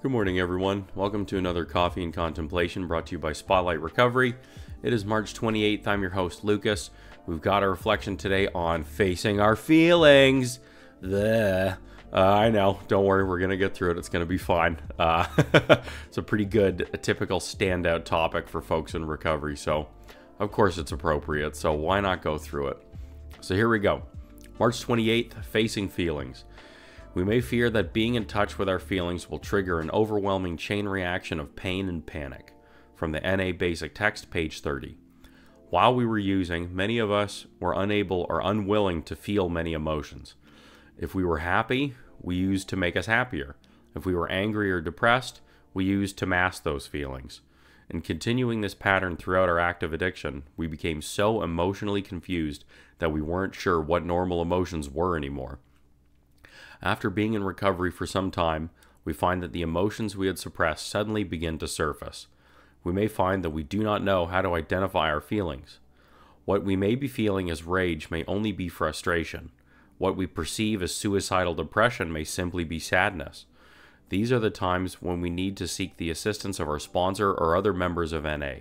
Good morning, everyone. Welcome to another Coffee and Contemplation brought to you by Spotlight Recovery. It is March 28th. I'm your host, Lucas. We've got a reflection today on facing our feelings. I know. Don't worry. We're going to get through it. It's going to be fine. It's a pretty good, a typical standout topic for folks in recovery. So, of course, it's appropriate. So why not go through it? So here we go. March 28th, facing feelings. We may fear that being in touch with our feelings will trigger an overwhelming chain reaction of pain and panic. From the NA Basic Text, page 30. While we were using, many of us were unable or unwilling to feel many emotions. If we were happy, we used to make us happier. If we were angry or depressed, we used to mask those feelings. In continuing this pattern throughout our active addiction, we became so emotionally confused that we weren't sure what normal emotions were anymore. After being in recovery for some time, we find that the emotions we had suppressed suddenly begin to surface. We may find that we do not know how to identify our feelings. What we may be feeling as rage may only be frustration. What we perceive as suicidal depression may simply be sadness. These are the times when we need to seek the assistance of our sponsor or other members of NA.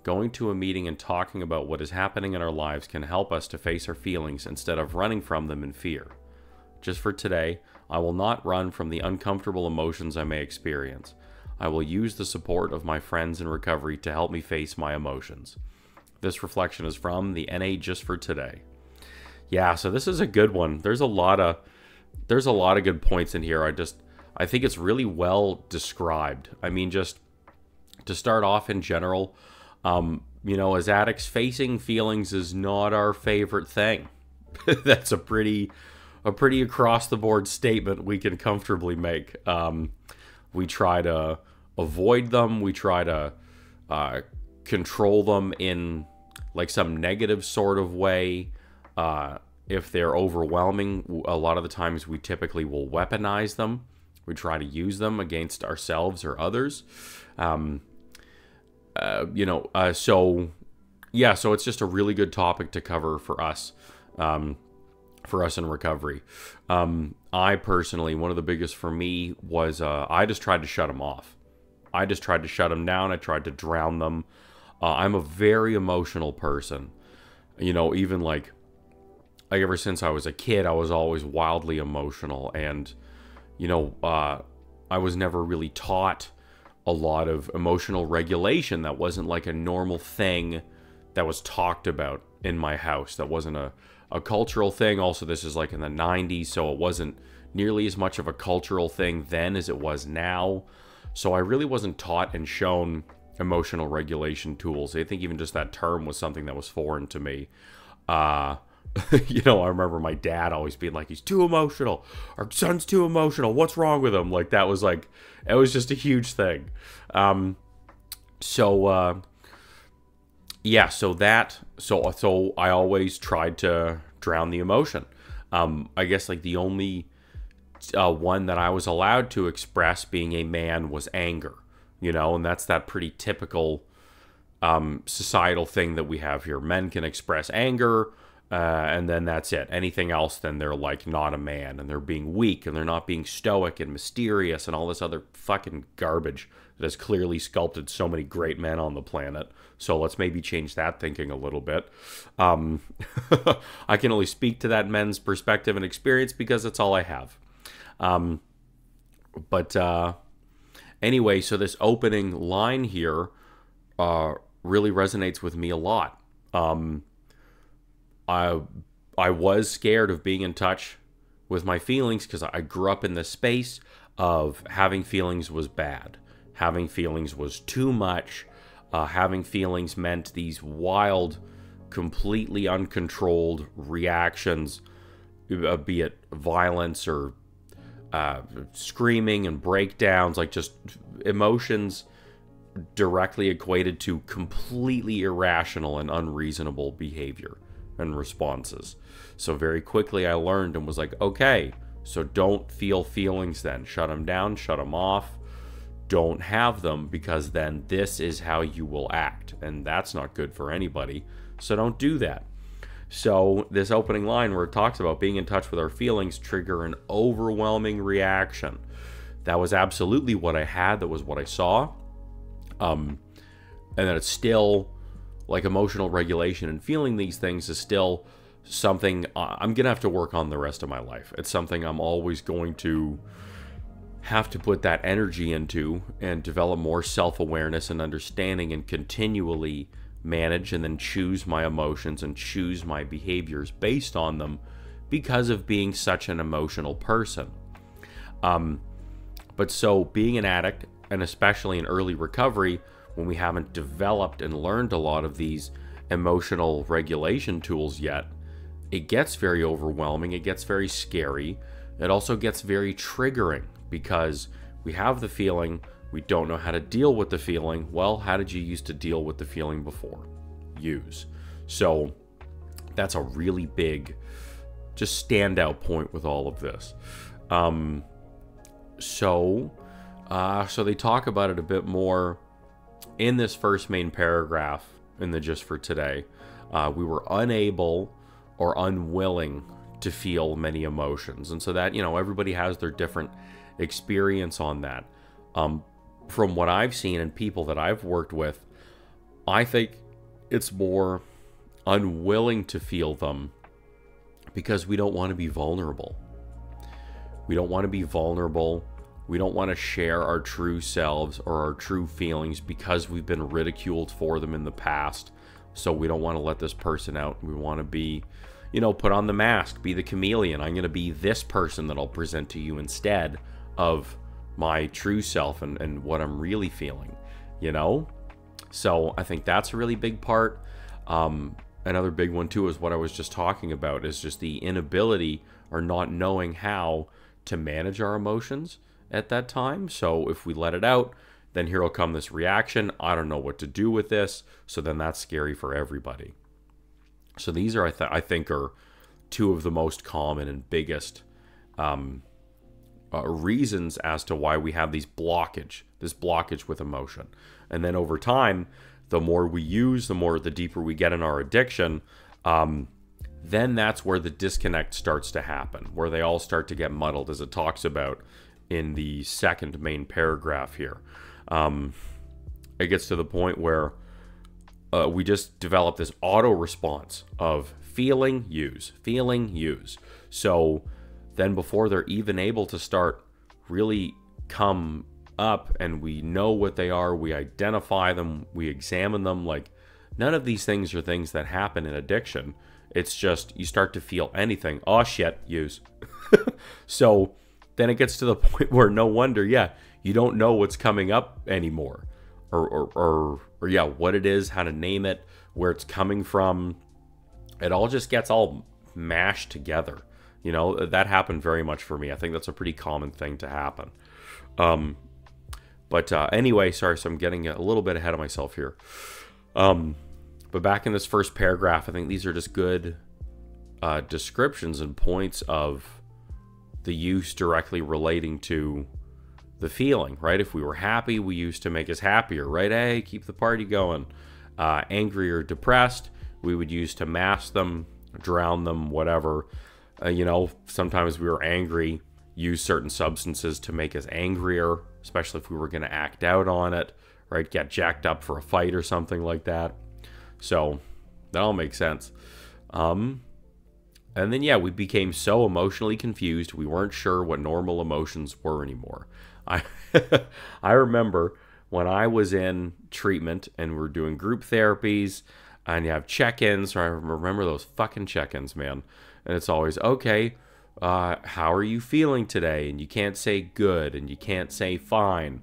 Going to a meeting and talking about what is happening in our lives can help us to face our feelings instead of running from them in fear. Just for today, I will not run from the uncomfortable emotions I may experience. I will use the support of my friends in recovery to help me face my emotions. This reflection is from the NA Just for Today. Yeah, so this is a good one. There's a lot of good points in here. I think it's really well described. I mean, just to start off in general, as addicts, facing feelings is not our favorite thing. That's a pretty across-the-board statement we can comfortably make. We try to avoid them. We try to control them in like some negative sort of way. If they're overwhelming, a lot of the times we typically will weaponize them. We try to use them against ourselves or others. So it's just a really good topic to cover for us. For us in recovery. I personally, one of the biggest for me was I just tried to shut them off. I just tried to shut them down. I tried to drown them. I'm a very emotional person. Even like ever since I was a kid, I was always wildly emotional. And, I was never really taught a lot of emotional regulation. That wasn't like a normal thing that was talked about in my house. That wasn't a cultural thing. Also, this is like in the 90s, so it wasn't nearly as much of a cultural thing then as it was now. So I really wasn't taught and shown emotional regulation tools. I think even just that term was something that was foreign to me. I remember my dad always being like, he's too emotional. Our son's too emotional. What's wrong with him? Like, it was just a huge thing. So I always tried to drown the emotion. I guess like the only one that I was allowed to express being a man was anger, and that's that pretty typical societal thing that we have here. Men can express anger, and then that's it. Anything else, then they're like not a man, and they're being weak, and they're not being stoic and mysterious, and all this other fucking garbage that has clearly sculpted so many great men on the planet. So let's maybe change that thinking a little bit. I can only speak to that men's perspective and experience because that's all I have. Anyway, so this opening line here really resonates with me a lot. I was scared of being in touch with my feelings because I grew up in this space of having feelings was bad. Having feelings was too much. Having feelings meant these wild, completely uncontrolled reactions, be it violence or screaming and breakdowns, like just emotions directly equated to completely irrational and unreasonable behavior and responses. So very quickly I learned and was like, okay, so don't feel feelings then. Shut them down, shut them off. Don't have them, because then this is how you will act, and that's not good for anybody, so don't do that. So this opening line where it talks about being in touch with our feelings trigger an overwhelming reaction. that was absolutely what I had, that was what I saw. And that it's still like emotional regulation and feeling these things is still something I'm gonna have to work on the rest of my life. It's something I'm always going to have to put that energy into and develop more self-awareness and understanding, and continually manage and then choose my emotions and choose my behaviors based on them, because of being such an emotional person. But so being an addict, and especially in early recovery, when we haven't developed and learned a lot of these emotional regulation tools yet, it gets very overwhelming, it gets very scary, it also gets very triggering, because we have the feeling, we don't know how to deal with the feeling. Well, how did you used to deal with the feeling before? Use. So that's a really big, just standout point with all of this. So they talk about it a bit more in this first main paragraph in the Just for Today. We were unable or unwilling to feel many emotions. And so that, everybody has their different experience on that. From what I've seen and people that I've worked with, I think it's more unwilling to feel them because we don't want to be vulnerable. We don't want to be vulnerable. We don't want to share our true selves or our true feelings because we've been ridiculed for them in the past. So we don't want to let this person out. We want to be, put on the mask, be the chameleon. I'm going to be this person that I'll present to you instead of my true self and what I'm really feeling, So I think that's a really big part. Another big one too is what I was just talking about, is just the inability or not knowing how to manage our emotions at that time. So if we let it out, then here will come this reaction. I don't know what to do with this. So then that's scary for everybody. So these are, I think, are two of the most common and biggest reasons as to why we have this blockage with emotion. And then over time, the more we use, the deeper we get in our addiction, then that's where the disconnect starts to happen, where they all start to get muddled, as it talks about in the second main paragraph here. It gets to the point where we just develop this auto response of feeling, use, feeling, use. So then before they're even able to start really come up and we know what they are, we identify them, we examine them, like none of these things are things that happen in addiction. It's just you start to feel anything. Oh shit, use. So then it gets to the point where no wonder, you don't know what's coming up anymore. Or what it is, how to name it, where it's coming from. It all just gets all mashed together. That happened very much for me. I think that's a pretty common thing to happen. But anyway, sorry, so I'm getting a little bit ahead of myself here. But back in this first paragraph, I think these are just good descriptions and points of the use directly relating to the feeling, right? If we were happy, we used to make us happier, right? Hey, keep the party going. Angry or depressed, we would use to mask them, drown them, whatever. Sometimes we were angry, use certain substances to make us angrier, especially if we were going to act out on it, right? Get jacked up for a fight or something like that. So that all makes sense. And then, we became so emotionally confused, we weren't sure what normal emotions were anymore. I remember when I was in treatment and we're doing group therapies and you have check-ins. I remember those fucking check-ins, man. And it's always, okay, how are you feeling today? And you can't say good and you can't say fine.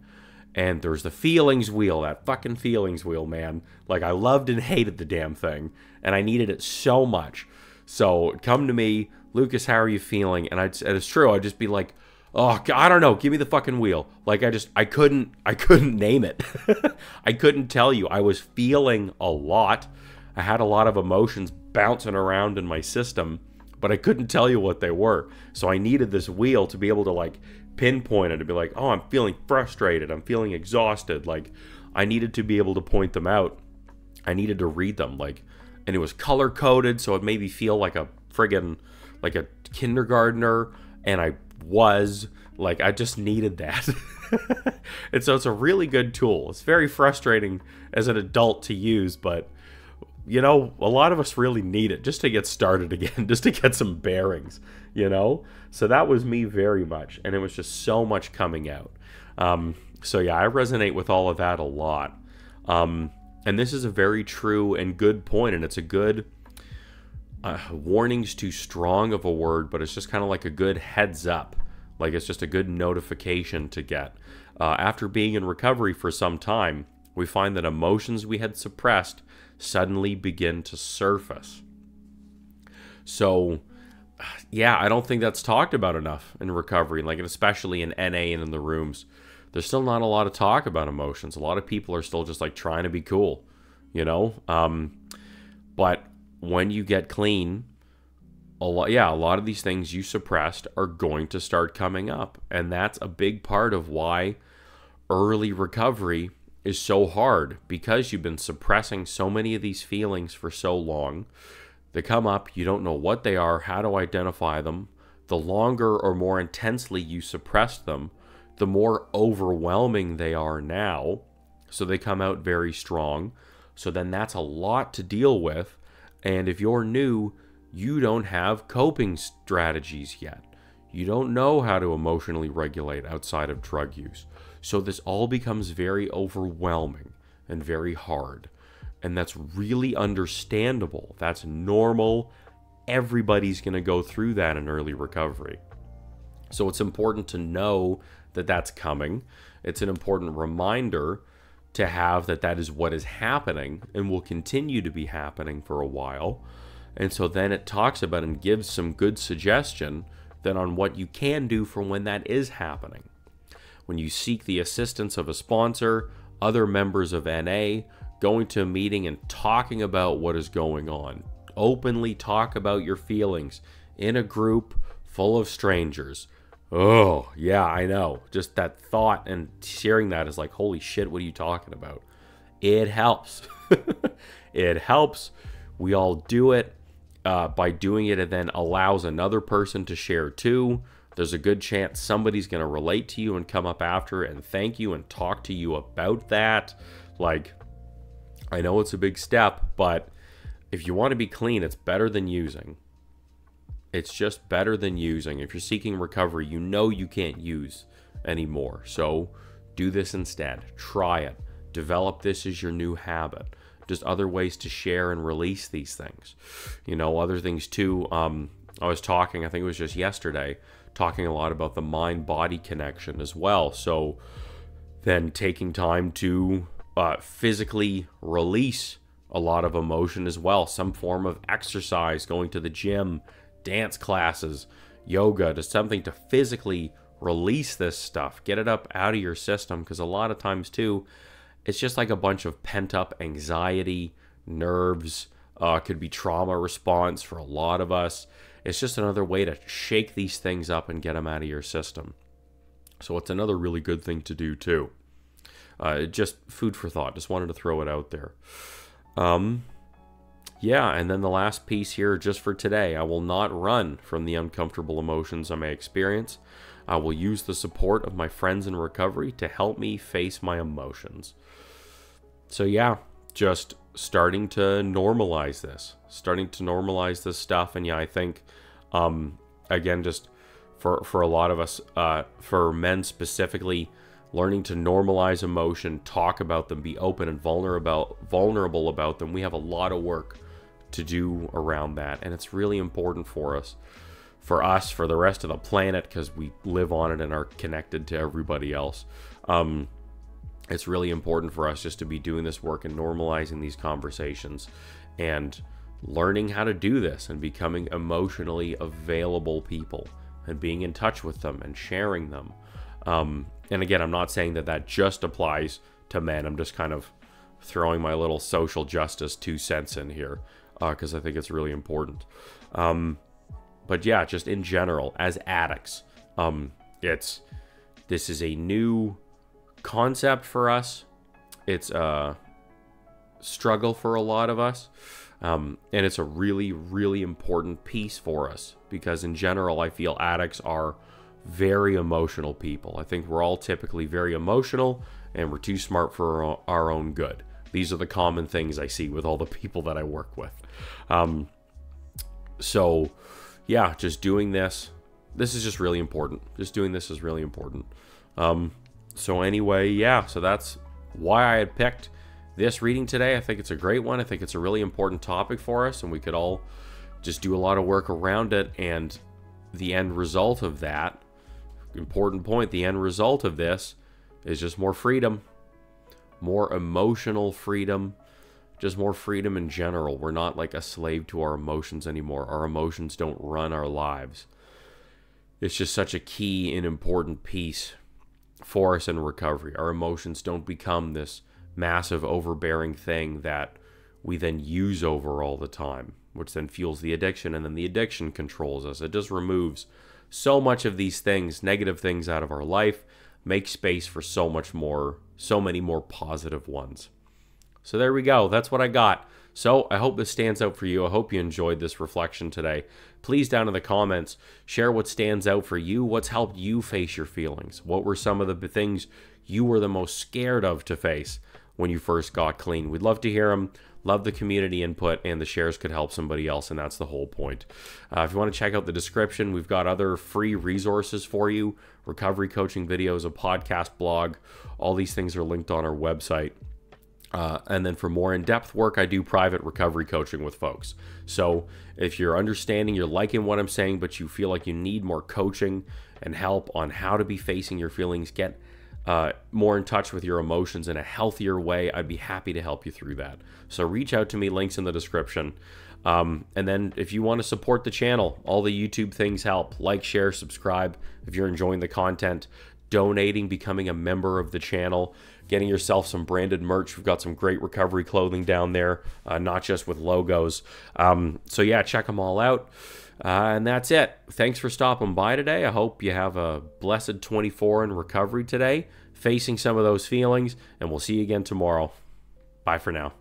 And there's the feelings wheel, that fucking feelings wheel, man. Like, I loved and hated the damn thing. And I needed it so much. So come to me, Lucas, how are you feeling? And it's true, I'd just be like, oh, I don't know, give me the fucking wheel. Like, I couldn't name it. I couldn't tell you. I was feeling a lot. I had a lot of emotions bouncing around in my system, but I couldn't tell you what they were. So I needed this wheel to be able to, like, pinpoint it, to be like, oh, I'm feeling frustrated, I'm feeling exhausted. Like, I needed to be able to point them out. I needed to read them, like, and it was color coded, so it made me feel like a friggin', like a kindergartner, and I was, Like, I just needed that. And so it's a really good tool. It's very frustrating as an adult to use, but you know, a lot of us really need it just to get started again, just to get some bearings, you know? So that was me very much, and it was just so much coming out. So yeah, I resonate with all of that a lot. And this is a very true and good point, and it's a good, warning's too strong of a word, but it's just kind of like a good heads up. Like, it's just a good notification to get. After being in recovery for some time, we find that emotions we had suppressed suddenly begin to surface. So, yeah, I don't think that's talked about enough in recovery, like especially in NA and in the rooms. There's still not a lot of talk about emotions. A lot of people are still just like trying to be cool, you know? But when you get clean, a lot of these things you suppressed are going to start coming up. And that's a big part of why early recovery is so hard, because you've been suppressing so many of these feelings for so long. They come up, you don't know what they are, how to identify them. The longer or more intensely you suppress them, the more overwhelming they are now. So they come out very strong. So then that's a lot to deal with. And if you're new, you don't have coping strategies yet. You don't know how to emotionally regulate outside of drug use. So this all becomes very overwhelming and very hard. And that's really understandable. That's normal. Everybody's going to go through that in early recovery. So it's important to know that that's coming. It's an important reminder to have that that is what is happening and will continue to be happening for a while. And so then it talks about and gives some good suggestion then on what you can do for when that is happening. When you seek the assistance of a sponsor, other members of NA, going to a meeting and talking about what is going on. Openly talk about your feelings in a group full of strangers. Oh, yeah, I know. Just that thought and sharing that is like, holy shit, what are you talking about? It helps. It helps. We all do it. By doing it, it then allows another person to share too. There's a good chance somebody's going to relate to you and come up after and thank you and talk to you about that. Like, I know it's a big step, but if you want to be clean, it's better than using. It's just better than using. If you're seeking recovery, you know you can't use anymore. So do this instead. Try it. Develop this as your new habit. Just other ways to share and release these things. You know, other things too. I was talking, I think it was just yesterday, talking a lot about the mind-body connection as well. So then taking time to physically release a lot of emotion as well. Some form of exercise, going to the gym, dance classes, yoga, just something to physically release this stuff. Get it up out of your system, because a lot of times too, it's just like a bunch of pent-up anxiety, nerves, could be trauma response for a lot of us. It's just another way to shake these things up and get them out of your system. So it's another really good thing to do too. Just food for thought. Just wanted to throw it out there. Yeah, and then the last piece here, just for today, I will not run from the uncomfortable emotions I may experience. I will use the support of my friends in recovery to help me face my emotions. So yeah, just starting to normalize this. Stuff. And yeah, I think, again, just for a lot of us, for men specifically, learning to normalize emotion, talk about them, be open and vulnerable about them. We have a lot of work to do around that. And it's really important for us, for the rest of the planet, because we live on it and are connected to everybody else. It's really important for us just to be doing this work and normalizing these conversations and learning how to do this and becoming emotionally available people and being in touch with them and sharing them. And again, I'm not saying that that just applies to men. I'm just kind of throwing my little social justice 2 cents in here, because I think it's really important. But yeah, just in general, as addicts, this is a new concept for us. It's a struggle for a lot of us. And it's a really, really important piece for us, because in general, I feel addicts are very emotional people. I think we're all typically very emotional, and we're too smart for our own good. These are the common things I see with all the people that I work with. So yeah, just doing this is just really important. Just doing this is really important. So anyway, yeah, so that's why I had picked this reading today. I think it's a great one. I think it's a really important topic for us, and we could all just do a lot of work around it. And the end result of that, important point, the end result of this is just more freedom, more emotional freedom, just more freedom in general. We're not like a slave to our emotions anymore. Our emotions don't run our lives. It's just such a key and important piece for us in recovery. Our emotions don't become this massive overbearing thing that we then use over all the time, which then fuels the addiction, and then the addiction controls us. It just removes so much of these things, negative things, out of our life, makes space for so many more positive ones. So there we go. That's what I got. So I hope this stands out for you. I hope you enjoyed this reflection today. Please, down in the comments, share what stands out for you. What's helped you face your feelings? What were some of the things you were the most scared of to face when you first got clean? We'd love to hear them. Love the community input, and the shares could help somebody else, and that's the whole point. If you want to check out the description, we've got other free resources for you, recovery coaching videos, a podcast blog. All these things are linked on our website. And then for more in-depth work, I do private recovery coaching with folks. So if you're understanding, you're liking what I'm saying, but you feel like you need more coaching and help on how to be facing your feelings, get more in touch with your emotions in a healthier way, I'd be happy to help you through that. So reach out to me, links in the description. And then if you want to support the channel, all the YouTube things help. Like, share, subscribe if you're enjoying the content, donating, becoming a member of the channel, getting yourself some branded merch. We've got some great recovery clothing down there, not just with logos. So yeah, check them all out. And that's it. Thanks for stopping by today. I hope you have a blessed 24 in recovery today, facing some of those feelings, and we'll see you again tomorrow. Bye for now.